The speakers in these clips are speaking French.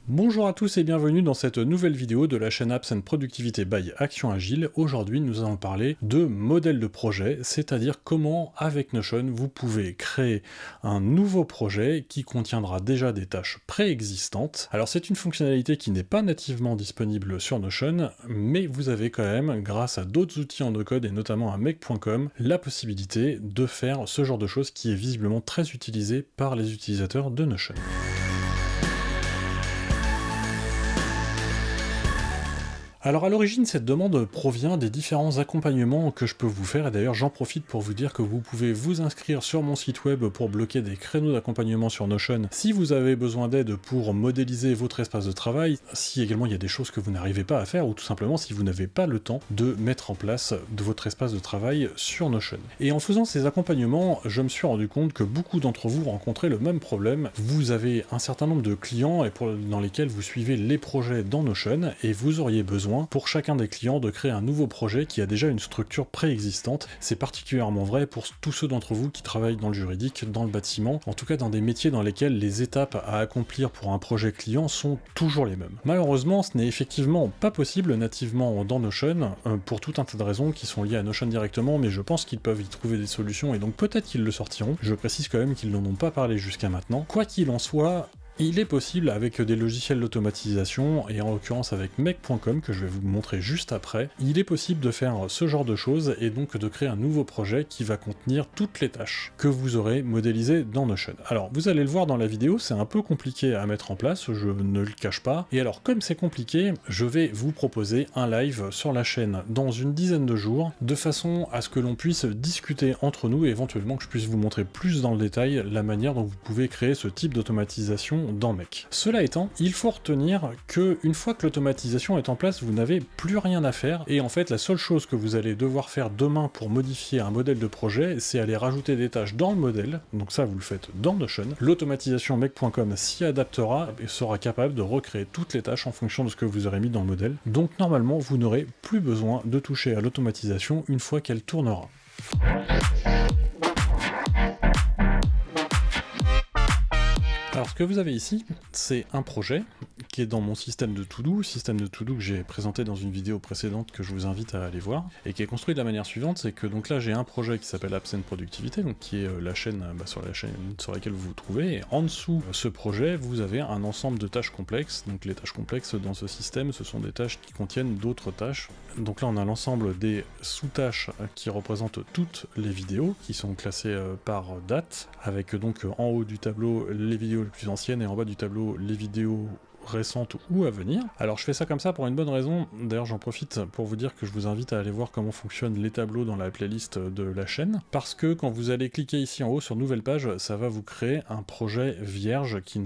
Bonjour à tous et bienvenue dans cette nouvelle vidéo de la chaîne Apps and Productivity by Action Agile. Aujourd'hui, nous allons parler de modèle de projet, c'est-à-dire comment, avec Notion, vous pouvez créer un nouveau projet qui contiendra déjà des tâches préexistantes. Alors, c'est une fonctionnalité qui n'est pas nativement disponible sur Notion, mais vous avez quand même, grâce à d'autres outils en no-code et notamment à make.com, la possibilité de faire ce genre de choses qui est visiblement très utilisé par les utilisateurs de Notion. Alors à l'origine, cette demande provient des différents accompagnements que je peux vous faire, et d'ailleurs j'en profite pour vous dire que vous pouvez vous inscrire sur mon site web pour bloquer des créneaux d'accompagnement sur Notion si vous avez besoin d'aide pour modéliser votre espace de travail, si également il y a des choses que vous n'arrivez pas à faire, ou tout simplement si vous n'avez pas le temps de mettre en place de votre espace de travail sur Notion. Et en faisant ces accompagnements, je me suis rendu compte que beaucoup d'entre vous rencontraient le même problème. Vous avez un certain nombre de clients dans lesquels vous suivez les projets dans Notion, et vous auriez besoin pour chacun des clients de créer un nouveau projet qui a déjà une structure préexistante. C'est particulièrement vrai pour tous ceux d'entre vous qui travaillent dans le juridique, dans le bâtiment, en tout cas dans des métiers dans lesquels les étapes à accomplir pour un projet client sont toujours les mêmes. Malheureusement, ce n'est effectivement pas possible nativement dans Notion, pour tout un tas de raisons qui sont liées à Notion directement, mais je pense qu'ils peuvent y trouver des solutions et donc peut-être qu'ils le sortiront. Je précise quand même qu'ils n'en ont pas parlé jusqu'à maintenant. Quoi qu'il en soit, il est possible avec des logiciels d'automatisation, et en l'occurrence avec make.com, que je vais vous montrer juste après, il est possible de faire ce genre de choses, et donc de créer un nouveau projet qui va contenir toutes les tâches que vous aurez modélisées dans Notion. Alors, vous allez le voir dans la vidéo, c'est un peu compliqué à mettre en place, je ne le cache pas, et alors comme c'est compliqué, je vais vous proposer un live sur la chaîne dans une dizaine de jours, de façon à ce que l'on puisse discuter entre nous, et éventuellement que je puisse vous montrer plus dans le détail la manière dont vous pouvez créer ce type d'automatisation dans Make. Cela étant, il faut retenir que une fois que l'automatisation est en place, vous n'avez plus rien à faire, et en fait la seule chose que vous allez devoir faire demain pour modifier un modèle de projet, c'est aller rajouter des tâches dans le modèle, donc ça vous le faites dans Notion. L'automatisation make.com s'y adaptera et sera capable de recréer toutes les tâches en fonction de ce que vous aurez mis dans le modèle, donc normalement vous n'aurez plus besoin de toucher à l'automatisation une fois qu'elle tournera. Alors ce que vous avez ici, c'est un projet qui est dans mon système de to-do que j'ai présenté dans une vidéo précédente que je vous invite à aller voir, et qui est construit de la manière suivante, c'est que donc là j'ai un projet qui s'appelle Apps and Productivity, donc qui est la chaîne sur laquelle vous vous trouvez, et en dessous de ce projet, vous avez un ensemble de tâches complexes. Donc les tâches complexes dans ce système, ce sont des tâches qui contiennent d'autres tâches. Donc là on a l'ensemble des sous-tâches qui représentent toutes les vidéos, qui sont classées par date, avec donc en haut du tableau les vidéos les plus anciennes et en bas du tableau les vidéos récentes ou à venir. Alors je fais ça comme ça pour une bonne raison, d'ailleurs j'en profite pour vous dire que je vous invite à aller voir comment fonctionnent les tableaux dans la playlist de la chaîne, parce que quand vous allez cliquer ici en haut sur nouvelle page, ça va vous créer un projet vierge qui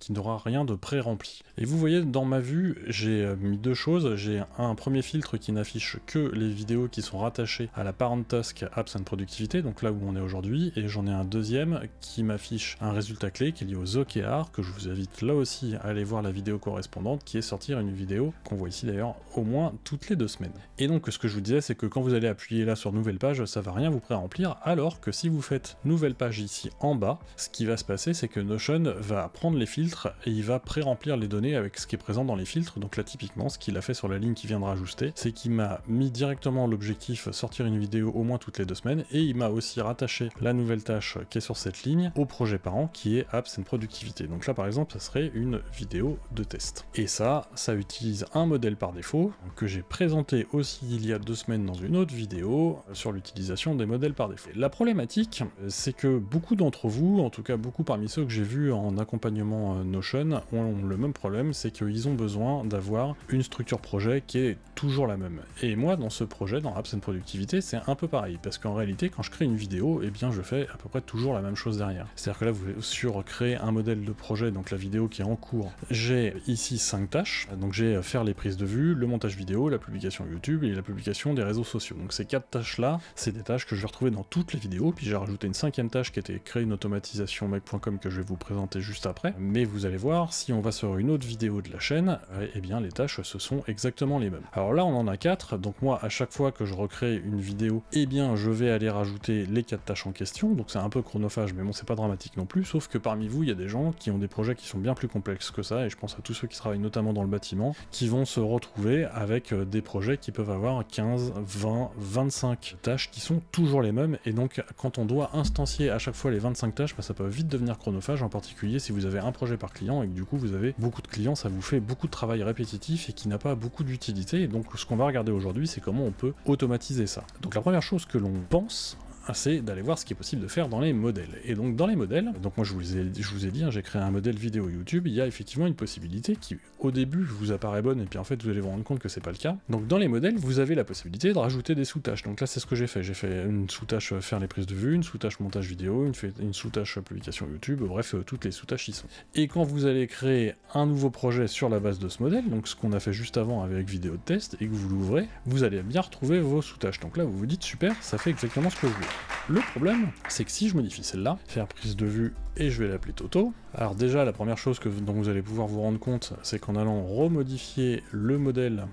n'aura rien de pré-rempli. Et vous voyez dans ma vue, j'ai mis deux choses, j'ai un premier filtre qui n'affiche que les vidéos qui sont rattachées à la parent task Apps and Productivity, donc là où on est aujourd'hui, et j'en ai un deuxième qui m'affiche un résultat clé qui est lié aux OKR, que je vous invite là aussi à aller voir la vidéo correspondante, qui est sortir une vidéo qu'on voit ici d'ailleurs au moins toutes les 2 semaines. Et donc ce que je vous disais, c'est que quand vous allez appuyer là sur nouvelle page, ça va rien vous pré-remplir, alors que si vous faites nouvelle page ici en bas, ce qui va se passer, c'est que Notion va prendre les filtres et il va pré-remplir les données avec ce qui est présent dans les filtres. Donc là typiquement, ce qu'il a fait sur la ligne qui vient de rajouter, c'est qu'il m'a mis directement l'objectif sortir une vidéo au moins toutes les 2 semaines, et il m'a aussi rattaché la nouvelle tâche qui est sur cette ligne au projet parent qui est Apps and Productivity. Donc là par exemple, ça serait une vidéo de test. Et ça utilise un modèle par défaut, que j'ai présenté aussi il y a 2 semaines dans une autre vidéo sur l'utilisation des modèles par défaut. La problématique, c'est que beaucoup d'entre vous, en tout cas beaucoup parmi ceux que j'ai vus en accompagnement Notion, ont le même problème, c'est qu'ils ont besoin d'avoir une structure projet qui est toujours la même. Et moi, dans ce projet, dans Apps and Productivity, c'est un peu pareil, parce qu'en réalité, quand je crée une vidéo, eh bien je fais à peu près toujours la même chose derrière. C'est-à-dire que là, sur créer un modèle de projet, donc la vidéo qui est en cours, j'ai ici 5 tâches, donc j'ai faire les prises de vue, le montage vidéo, la publication YouTube et la publication des réseaux sociaux. Donc ces 4 tâches-là, c'est des tâches que je vais retrouver dans toutes les vidéos, puis j'ai rajouté une 5e tâche qui était créer une automatisation make.com que je vais vous présenter juste après, mais vous allez voir, si on va sur une autre vidéo de la chaîne, eh bien les tâches ce sont exactement les mêmes. Alors là on en a 4, donc moi à chaque fois que je recrée une vidéo, eh bien je vais aller rajouter les 4 tâches en question, donc c'est un peu chronophage, mais bon c'est pas dramatique non plus, sauf que parmi vous il y a des gens qui ont des projets qui sont bien plus complexes que ça, et je pense à tous ceux qui travaillent notamment dans le bâtiment, qui vont se retrouver avec des projets qui peuvent avoir 15, 20, 25 tâches qui sont toujours les mêmes, et donc quand on doit instancier à chaque fois les 25 tâches, ça peut vite devenir chronophage, en particulier si vous avez un projet par client et que du coup vous avez beaucoup de clients, ça vous fait beaucoup de travail répétitif et qui n'a pas beaucoup d'utilité. Et donc ce qu'on va regarder aujourd'hui, c'est comment on peut automatiser ça. Donc la première chose que l'on pense, c'est d'aller voir ce qui est possible de faire dans les modèles. Et donc dans les modèles, donc moi je vous ai dit, j'ai créé un modèle vidéo YouTube, il y a effectivement une possibilité qui au début vous apparaît bonne et puis en fait vous allez vous rendre compte que c'est pas le cas. Donc dans les modèles, vous avez la possibilité de rajouter des sous-tâches. Donc là c'est ce que j'ai fait une sous-tâche faire les prises de vue, une sous-tâche montage vidéo, une sous-tâche publication YouTube, bref toutes les sous-tâches y sont. Et quand vous allez créer un nouveau projet sur la base de ce modèle, donc ce qu'on a fait juste avant avec vidéo de test, et que vous l'ouvrez, vous allez bien retrouver vos sous-tâches. Donc là vous vous dites super, ça fait exactement ce que je voulais. Le problème, c'est que si je modifie celle-là, faire prise de vue, et je vais l'appeler Toto, alors déjà, la première chose dont vous allez pouvoir vous rendre compte, c'est qu'en allant remodifier le modèle,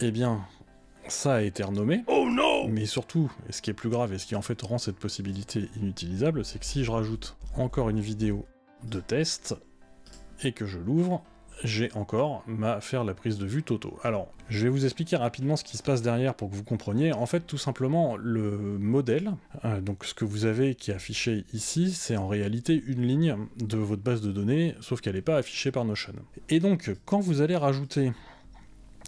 eh bien, ça a été renommé. Oh non! Mais surtout, et ce qui est plus grave, et ce qui en fait rend cette possibilité inutilisable, c'est que si je rajoute encore une vidéo de test, et que je l'ouvre, j'ai encore faire la prise de vue Toto. Alors, je vais vous expliquer rapidement ce qui se passe derrière pour que vous compreniez. En fait, tout simplement, le modèle, donc ce que vous avez qui est affiché ici, c'est en réalité une ligne de votre base de données, sauf qu'elle n'est pas affichée par Notion. Et donc, quand vous allez rajouter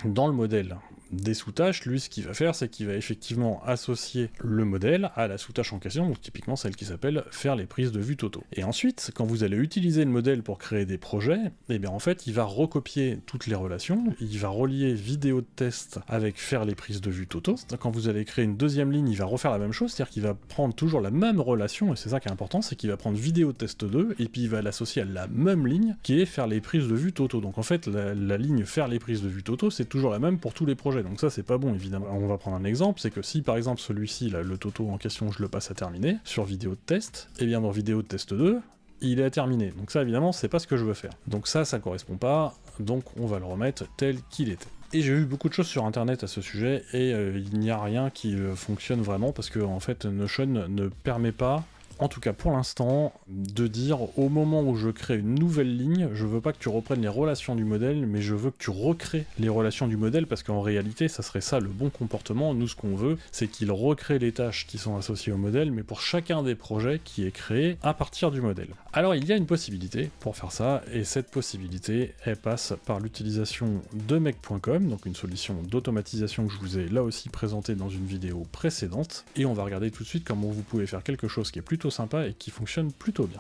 dans le modèle des sous-tâches, lui ce qu'il va faire, c'est qu'il va effectivement associer le modèle à la sous-tâche en question, donc typiquement celle qui s'appelle faire les prises de vue Toto. Et ensuite, quand vous allez utiliser le modèle pour créer des projets, et bien en fait il va recopier toutes les relations, il va relier vidéo de test avec faire les prises de vue Toto. Quand vous allez créer une deuxième ligne, il va refaire la même chose, c'est-à-dire qu'il va prendre toujours la même relation, et c'est ça qui est important, c'est qu'il va prendre vidéo de test 2, et puis il va l'associer à la même ligne, qui est faire les prises de vue Toto. Donc en fait, la ligne faire les prises de vue Toto, c'est toujours la même pour tous les projets. Donc ça c'est pas bon évidemment. On va prendre un exemple, c'est que si par exemple celui-ci, là, le Toto en question, je le passe à terminer, sur vidéo de test, et bien dans vidéo de test 2, il est à terminer. Donc ça évidemment c'est pas ce que je veux faire. Donc ça correspond pas, donc on va le remettre tel qu'il était. Et j'ai vu beaucoup de choses sur internet à ce sujet, et il n'y a rien qui fonctionne vraiment, parce que en fait Notion ne permet pas, en tout cas pour l'instant, de dire au moment où je crée une nouvelle ligne, je veux pas que tu reprennes les relations du modèle, mais je veux que tu recrées les relations du modèle, parce qu'en réalité ça serait ça le bon comportement. Nous ce qu'on veut, c'est qu'il recrée les tâches qui sont associées au modèle, mais pour chacun des projets qui est créé à partir du modèle. Alors il y a une possibilité pour faire ça, et cette possibilité, elle passe par l'utilisation de Make.com, donc une solution d'automatisation que je vous ai là aussi présentée dans une vidéo précédente, et on va regarder tout de suite comment vous pouvez faire quelque chose qui est plutôt sympa et qui fonctionne plutôt bien.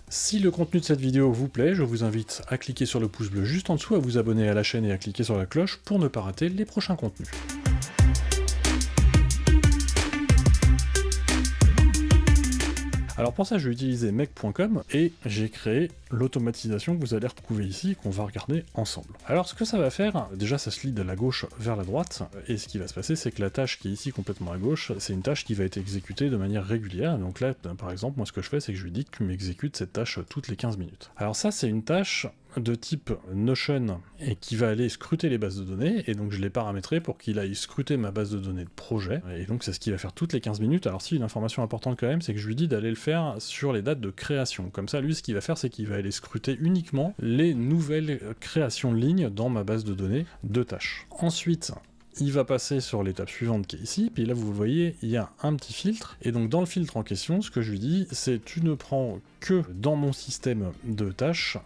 Si le contenu de cette vidéo vous plaît, je vous invite à cliquer sur le pouce bleu juste en dessous, à vous abonner à la chaîne et à cliquer sur la cloche pour ne pas rater les prochains contenus. Alors pour ça, je vais utiliser Make.com et j'ai créé l'automatisation que vous allez retrouver ici, qu'on va regarder ensemble. Alors ce que ça va faire, déjà ça se lit de la gauche vers la droite, et ce qui va se passer, c'est que la tâche qui est ici complètement à gauche, c'est une tâche qui va être exécutée de manière régulière. Donc là, par exemple, moi ce que je fais, c'est que je lui dis que tu m'exécutes cette tâche toutes les 15 minutes. Alors ça, c'est une tâche de type Notion et qui va aller scruter les bases de données, et donc je l'ai paramétré pour qu'il aille scruter ma base de données de projet, et donc c'est ce qu'il va faire toutes les 15 minutes. Alors si, une information importante quand même, c'est que je lui dis d'aller le faire sur les dates de création. Comme ça, lui, ce qu'il va faire, c'est qu'il va aller scruter uniquement les nouvelles créations de lignes dans ma base de données de tâches. Ensuite, il va passer sur l'étape suivante qui est ici, puis là vous le voyez, il y a un petit filtre, et donc dans le filtre en question, ce que je lui dis, c'est tu ne prends que dans mon système de tâches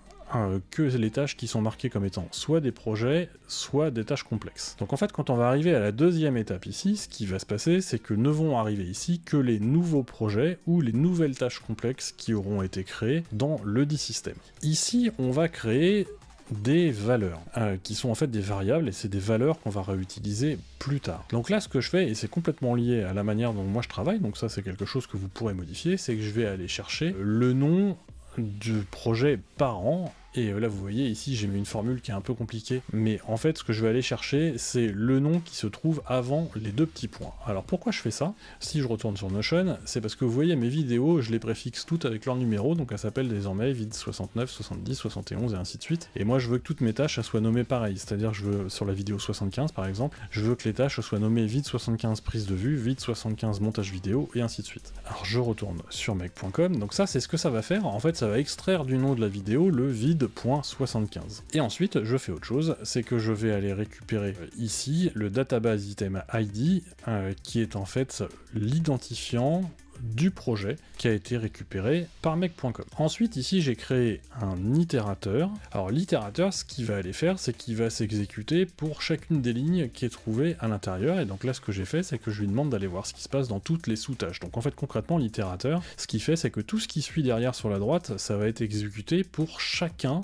que les tâches qui sont marquées comme étant soit des projets, soit des tâches complexes. Donc en fait, quand on va arriver à la deuxième étape ici, ce qui va se passer, c'est que ne vont arriver ici que les nouveaux projets ou les nouvelles tâches complexes qui auront été créées dans le dit système. Ici, on va créer des valeurs, qui sont en fait des variables, et c'est des valeurs qu'on va réutiliser plus tard. Donc là, ce que je fais, et c'est complètement lié à la manière dont moi je travaille, donc ça c'est quelque chose que vous pourrez modifier, c'est que je vais aller chercher le nom du projet parent Et là, vous voyez, ici, j'ai mis une formule qui est un peu compliquée. Mais en fait, ce que je vais aller chercher, c'est le nom qui se trouve avant les deux petits points. Alors, pourquoi je fais ça? Si je retourne sur Notion, c'est parce que vous voyez, mes vidéos, je les préfixe toutes avec leur numéro, donc elles s'appellent désormais vid 69, 70, 71 et ainsi de suite. Et moi, je veux que toutes mes tâches elles soient nommées pareil. C'est-à-dire, je veux, sur la vidéo 75, par exemple, je veux que les tâches soient nommées vid 75 prise de vue, vid 75 montage vidéo, et ainsi de suite. Alors, je retourne sur make.com. Donc ça, c'est ce que ça va faire. En fait, ça va extraire du nom de la vidéo le vid.75. Et ensuite, je fais autre chose, c'est que je vais aller récupérer ici le database item ID, qui est en fait l'identifiant du projet qui a été récupéré par make.com. Ensuite, ici, j'ai créé un itérateur. Alors, l'itérateur, ce qu'il va aller faire, c'est qu'il va s'exécuter pour chacune des lignes qui est trouvée à l'intérieur. Et donc là, ce que j'ai fait, c'est que je lui demande d'aller voir ce qui se passe dans toutes les sous-tâches. Donc en fait, concrètement, l'itérateur, ce qu'il fait, c'est que tout ce qui suit derrière sur la droite, ça va être exécuté pour chacune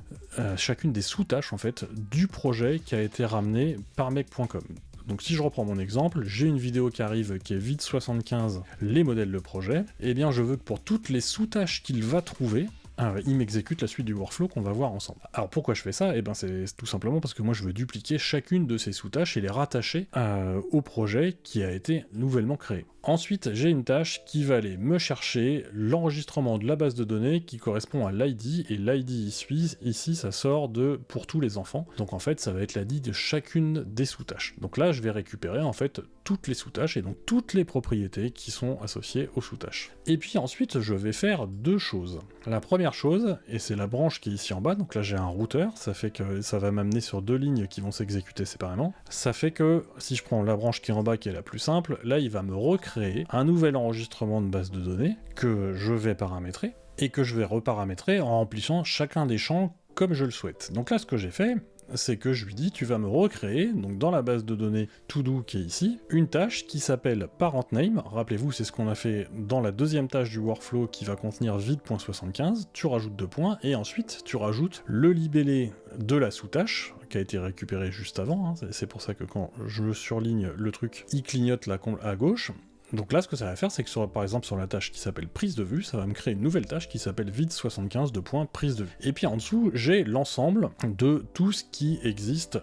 des sous-tâches, en fait, du projet qui a été ramené par make.com. Donc si je reprends mon exemple, j'ai une vidéo qui arrive qui est vid 75, les modèles de projet, et bien je veux que pour toutes les sous-tâches qu'il va trouver, il m'exécute la suite du workflow qu'on va voir ensemble. Alors pourquoi je fais ça? Eh ben c'est tout simplement parce que moi je veux dupliquer chacune de ces sous-tâches et les rattacher au projet qui a été nouvellement créé. Ensuite, j'ai une tâche qui va aller me chercher l'enregistrement de la base de données qui correspond à l'ID, et l'ID ici, ça sort de pour tous les enfants. Donc en fait, ça va être l'ID de chacune des sous-tâches. Donc là, je vais récupérer en fait toutes les sous-tâches et donc toutes les propriétés qui sont associées aux sous-tâches. Et puis ensuite, je vais faire deux choses. La première chose, et c'est la branche qui est ici en bas, donc là j'ai un routeur, ça fait que ça va m'amener sur deux lignes qui vont s'exécuter séparément. Ça fait que, si je prends la branche qui est en bas, qui est la plus simple, là il va me recréer un nouvel enregistrement de base de données que je vais paramétrer et que je vais reparamétrer en remplissant chacun des champs comme je le souhaite. Donc là, ce que j'ai fait, c'est que je lui dis, tu vas me recréer, donc dans la base de données todo qui est ici, une tâche qui s'appelle parent_name. Rappelez-vous, c'est ce qu'on a fait dans la deuxième tâche du workflow qui va contenir vid.75, tu rajoutes 2 points, et ensuite tu rajoutes le libellé de la sous-tâche, qui a été récupéré juste avant, c'est pour ça que quand je surligne le truc, il clignote à gauche. Donc là, ce que ça va faire, c'est que par exemple sur la tâche qui s'appelle prise de vue, ça va me créer une nouvelle tâche qui s'appelle vid75 de point prise de vue. Et puis en dessous, j'ai l'ensemble de tout ce qui existe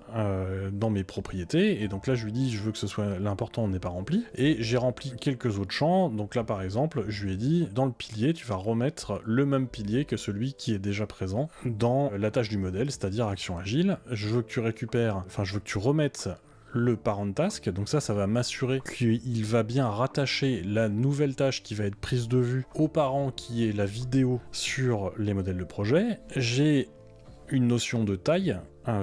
dans mes propriétés, et donc là je lui dis, je veux que ce soit l'important n'est pas rempli, et j'ai rempli quelques autres champs. Donc là par exemple, je lui ai dit, dans le pilier, tu vas remettre le même pilier que celui qui est déjà présent dans la tâche du modèle, c'est-à-dire action agile. Je veux que tu remettes le parent task, donc ça va m'assurer qu'il va bien rattacher la nouvelle tâche qui va être prise de vue au parent qui est la vidéo sur les modèles de projet. J'ai une notion de taille,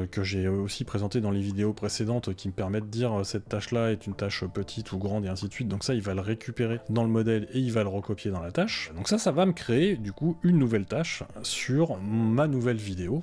que j'ai aussi présenté dans les vidéos précédentes, qui me permet de dire cette tâche-là est une tâche petite ou grande et ainsi de suite. Donc ça, il va le récupérer dans le modèle et il va le recopier dans la tâche. Donc ça va me créer du coup une nouvelle tâche sur ma nouvelle vidéo.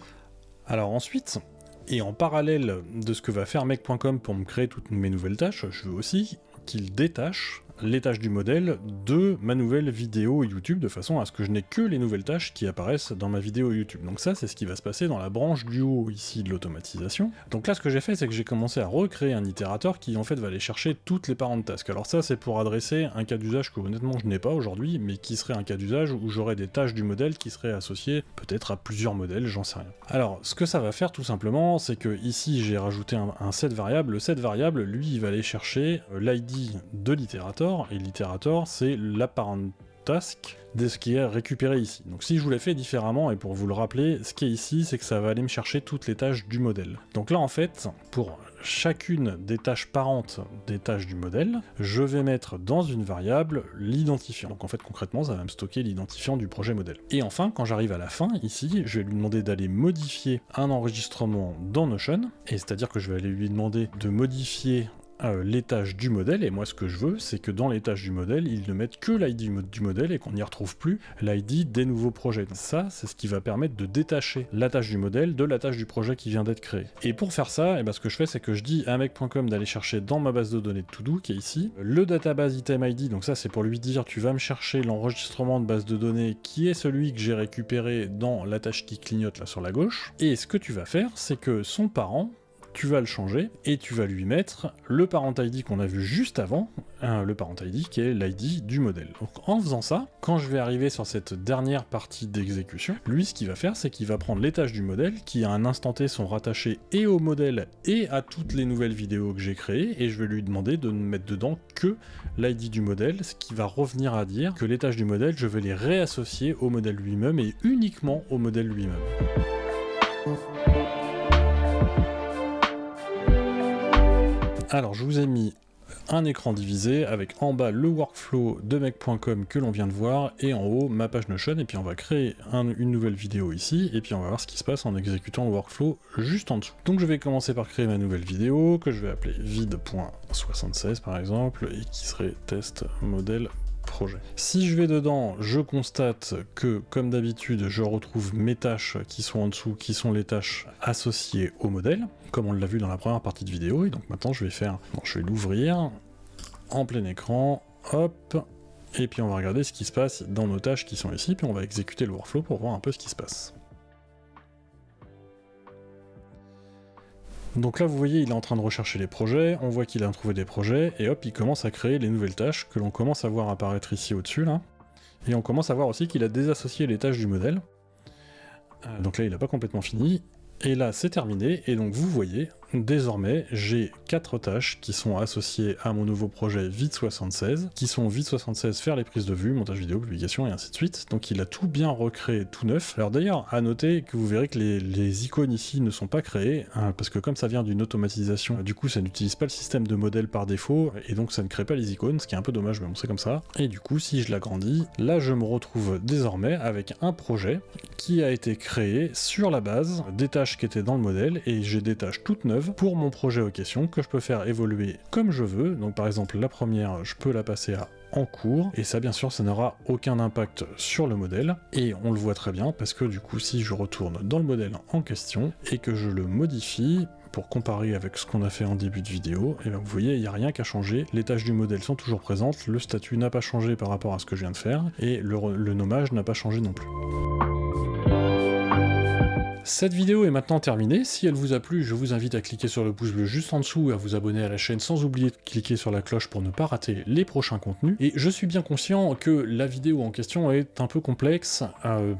Alors ensuite, et en parallèle de ce que va faire make.com pour me créer toutes mes nouvelles tâches, je veux aussi qu'il détache les tâches du modèle de ma nouvelle vidéo YouTube, de façon à ce que je n'ai que les nouvelles tâches qui apparaissent dans ma vidéo YouTube. Donc ça, c'est ce qui va se passer dans la branche du haut ici de l'automatisation. Donc là, ce que j'ai fait, c'est que j'ai commencé à recréer un itérateur qui en fait va aller chercher toutes les parent tasks. Alors ça, c'est pour adresser un cas d'usage que honnêtement je n'ai pas aujourd'hui, mais qui serait un cas d'usage où j'aurais des tâches du modèle qui seraient associées peut-être à plusieurs modèles, j'en sais rien. Alors, ce que ça va faire tout simplement, c'est que ici j'ai rajouté un set variable. Le set variable, lui, il va aller chercher l'ID de l'itérateur, et l'itérateur, c'est la parent task de ce qui est récupéré ici. Donc si je vous l'ai fait différemment, et pour vous le rappeler, ce qui est ici, c'est que ça va aller me chercher toutes les tâches du modèle. Donc là, en fait, pour chacune des tâches parentes des tâches du modèle, je vais mettre dans une variable l'identifiant. Donc en fait, concrètement, ça va me stocker l'identifiant du projet modèle. Et enfin, quand j'arrive à la fin, ici, je vais lui demander d'aller modifier un enregistrement dans Notion, et c'est-à-dire que je vais aller lui demander de modifier les tâches du modèle, et moi ce que je veux, c'est que dans les tâches du modèle, ils ne mettent que l'ID du modèle et qu'on n'y retrouve plus l'ID des nouveaux projets. Donc ça, c'est ce qui va permettre de détacher la tâche du modèle de la tâche du projet qui vient d'être créé. Et pour faire ça, ce que je fais, c'est que je dis à make.com d'aller chercher dans ma base de données de todo, qui est ici, le database item ID, donc ça c'est pour lui dire, tu vas me chercher l'enregistrement de base de données qui est celui que j'ai récupéré dans la tâche qui clignote là sur la gauche, et ce que tu vas faire, c'est que son parent, tu vas le changer, et tu vas lui mettre le parent ID qu'on a vu juste avant, le parent ID qui est l'ID du modèle. Donc en faisant ça, quand je vais arriver sur cette dernière partie d'exécution, lui ce qu'il va faire, c'est qu'il va prendre les tâches du modèle, qui à un instant T sont rattachées et au modèle et à toutes les nouvelles vidéos que j'ai créées, et je vais lui demander de ne mettre dedans que l'ID du modèle, ce qui va revenir à dire que les tâches du modèle, je vais les réassocier au modèle lui-même et uniquement au modèle lui-même. Alors je vous ai mis un écran divisé avec en bas le workflow de mec.com que l'on vient de voir et en haut ma page Notion, et puis on va créer une nouvelle vidéo ici et puis on va voir ce qui se passe en exécutant le workflow juste en dessous. Donc je vais commencer par créer ma nouvelle vidéo que je vais appeler vide.76 par exemple et qui serait test modèle projet. Si je vais dedans, je constate que, comme d'habitude, je retrouve mes tâches qui sont en dessous, qui sont les tâches associées au modèle, comme on l'a vu dans la première partie de vidéo, et donc maintenant je vais l'ouvrir en plein écran, hop, et puis on va regarder ce qui se passe dans nos tâches qui sont ici, puis on va exécuter le workflow pour voir un peu ce qui se passe. Donc là, vous voyez, il est en train de rechercher les projets, on voit qu'il a trouvé des projets, et hop, il commence à créer les nouvelles tâches que l'on commence à voir apparaître ici au-dessus, là. Et on commence à voir aussi qu'il a désassocié les tâches du modèle. Donc là, il n'a pas complètement fini. Et là, c'est terminé, et donc vous voyez, désormais, j'ai 4 tâches qui sont associées à mon nouveau projet Vide76, qui sont Vide76 faire les prises de vue, montage vidéo, publication, et ainsi de suite. Donc il a tout bien recréé, tout neuf. Alors d'ailleurs, à noter que vous verrez que les icônes ici ne sont pas créées, hein, parce que comme ça vient d'une automatisation, du coup ça n'utilise pas le système de modèle par défaut, et donc ça ne crée pas les icônes, ce qui est un peu dommage, mais bon, c'est comme ça. Et du coup, si je l'agrandis, là je me retrouve désormais avec un projet qui a été créé sur la base des tâches qui étaient dans le modèle, et j'ai des tâches toutes neuves pour mon projet aux questions que je peux faire évoluer comme je veux. Donc par exemple la première, je peux la passer à en cours, et ça bien sûr ça n'aura aucun impact sur le modèle, et on le voit très bien parce que du coup si je retourne dans le modèle en question et que je le modifie pour comparer avec ce qu'on a fait en début de vidéo, et bien vous voyez, il n'y a rien qu'à changer, les tâches du modèle sont toujours présentes, le statut n'a pas changé par rapport à ce que je viens de faire, et le nommage n'a pas changé non plus. Cette vidéo est maintenant terminée. Si elle vous a plu, je vous invite à cliquer sur le pouce bleu juste en dessous et à vous abonner à la chaîne sans oublier de cliquer sur la cloche pour ne pas rater les prochains contenus. Et je suis bien conscient que la vidéo en question est un peu complexe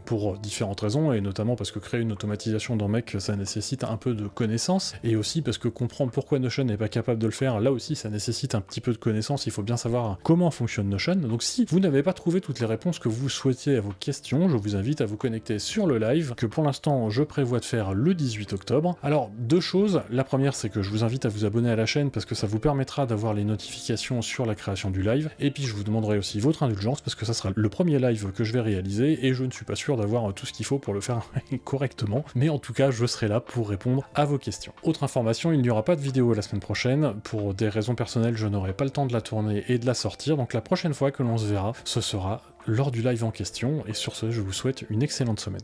pour différentes raisons, et notamment parce que créer une automatisation dans Mec, ça nécessite un peu de connaissances, et aussi parce que comprendre pourquoi Notion n'est pas capable de le faire, là aussi ça nécessite un petit peu de connaissances, il faut bien savoir comment fonctionne Notion. Donc si vous n'avez pas trouvé toutes les réponses que vous souhaitiez à vos questions, je vous invite à vous connecter sur le live, que pour l'instant je prévoit de faire le 18 octobre. Alors, deux choses. La première, c'est que je vous invite à vous abonner à la chaîne parce que ça vous permettra d'avoir les notifications sur la création du live. Et puis, je vous demanderai aussi votre indulgence parce que ça sera le premier live que je vais réaliser et je ne suis pas sûr d'avoir tout ce qu'il faut pour le faire correctement. Mais en tout cas, je serai là pour répondre à vos questions. Autre information, il n'y aura pas de vidéo la semaine prochaine. Pour des raisons personnelles, je n'aurai pas le temps de la tourner et de la sortir. Donc, la prochaine fois que l'on se verra, ce sera lors du live en question. Et sur ce, je vous souhaite une excellente semaine.